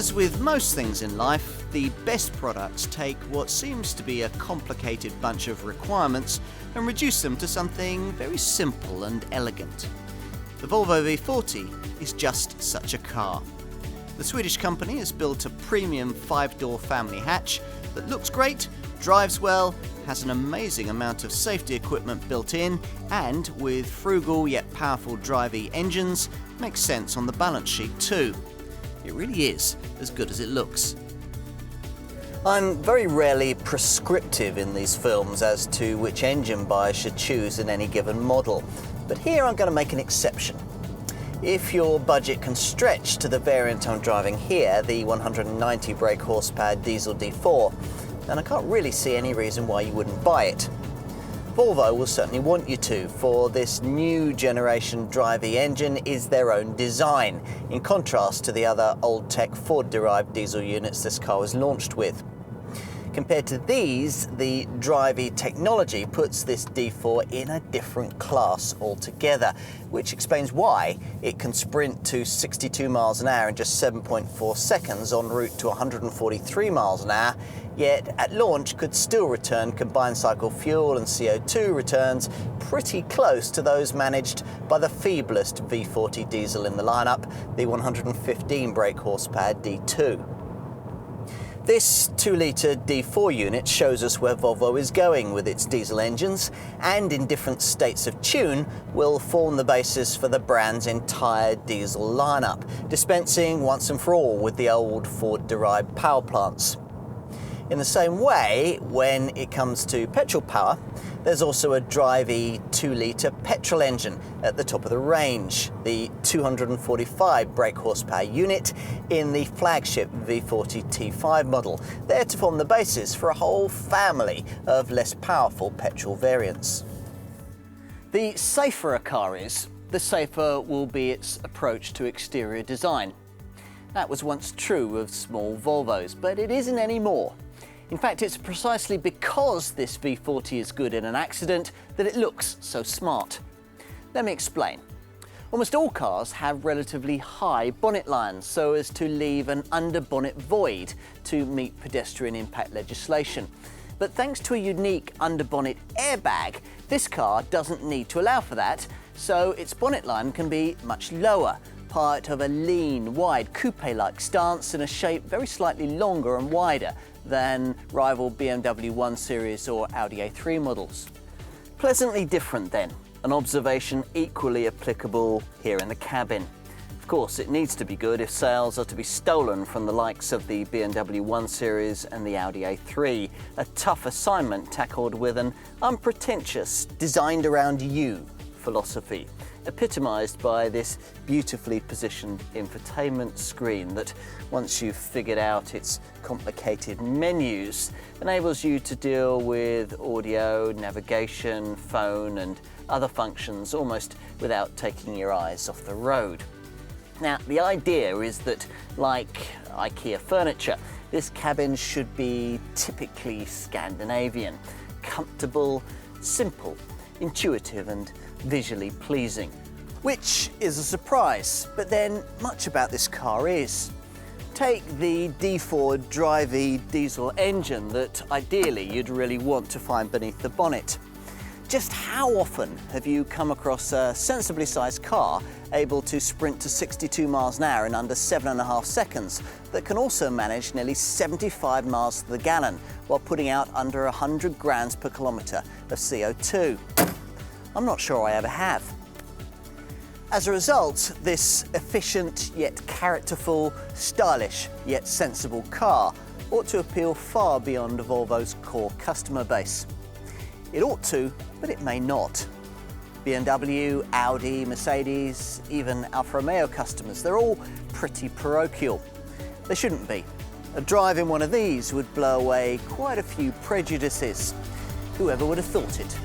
As with most things in life, the best products take what seems to be a complicated bunch of requirements and reduce them to something very simple and elegant. The Volvo V40 is just such a car. The Swedish company has built a premium 5-door family hatch that looks great, drives well, has an amazing amount of safety equipment built in, and with frugal yet powerful Drive-E engines, makes sense on the balance sheet too. It really is as good as it looks. I'm very rarely prescriptive in these films as to which engine buyers should choose in any given model, but here I'm going to make an exception. If your budget can stretch to the variant I'm driving here, the 190 brake horsepower diesel D4, then I can't really see any reason why you wouldn't buy it. Volvo will certainly want you to, for this new generation Drive-E engine is their own design, in contrast to the other old-tech Ford-derived diesel units this car was launched with. Compared to these, the Drive-E technology puts this D4 in a different class altogether, which explains why it can sprint to 62 miles an hour in just 7.4 seconds en route to 143 miles an hour, yet at launch could still return combined cycle fuel and CO2 returns pretty close to those managed by the feeblest V40 diesel in the lineup, the 115 brake horsepower D2. This 2-litre D4 unit shows us where Volvo is going with its diesel engines, and in different states of tune will form the basis for the brand's entire diesel lineup, dispensing once and for all with the old Ford-derived power plants. In the same way, when it comes to petrol power, there's also a Drive-E 2-litre petrol engine at the top of the range, the 245 brake horsepower unit in the flagship V40 T5 model, there to form the basis for a whole family of less powerful petrol variants. The safer a car is, the safer will be its approach to exterior design. That was once true of small Volvos, but it isn't anymore. In fact, it's precisely because this V40 is good in an accident that it looks so smart. Let me explain. Almost all cars have relatively high bonnet lines so as to leave an under-bonnet void to meet pedestrian impact legislation. But thanks to a unique under-bonnet airbag, this car doesn't need to allow for that, so its bonnet line can be much lower, part of a lean, wide, coupe-like stance in a shape very slightly longer and wider than rival BMW 1 Series or Audi A3 models. Pleasantly different then, an observation equally applicable here in the cabin. Of course, it needs to be good if sales are to be stolen from the likes of the BMW 1 Series and the Audi A3, a tough assignment tackled with an unpretentious, designed around you philosophy, epitomised by this beautifully positioned infotainment screen that, once you've figured out its complicated menus, enables you to deal with audio, navigation, phone and other functions almost without taking your eyes off the road. Now, the idea is that, like IKEA furniture, this cabin should be typically Scandinavian, comfortable, simple, intuitive and visually pleasing. Which is a surprise, but then much about this car is. Take the D4 Drive-E diesel engine that ideally you'd really want to find beneath the bonnet. Just how often have you come across a sensibly sized car able to sprint to 62 miles an hour in under 7.5 seconds that can also manage nearly 75 miles to the gallon while putting out under 100 grams per kilometre of CO2? I'm not sure I ever have. As a result, this efficient yet characterful, stylish yet sensible car ought to appeal far beyond Volvo's core customer base. It ought to, but it may not. BMW, Audi, Mercedes, even Alfa Romeo customers, they're all pretty parochial. They shouldn't be. A drive in one of these would blow away quite a few prejudices. Whoever would have thought it?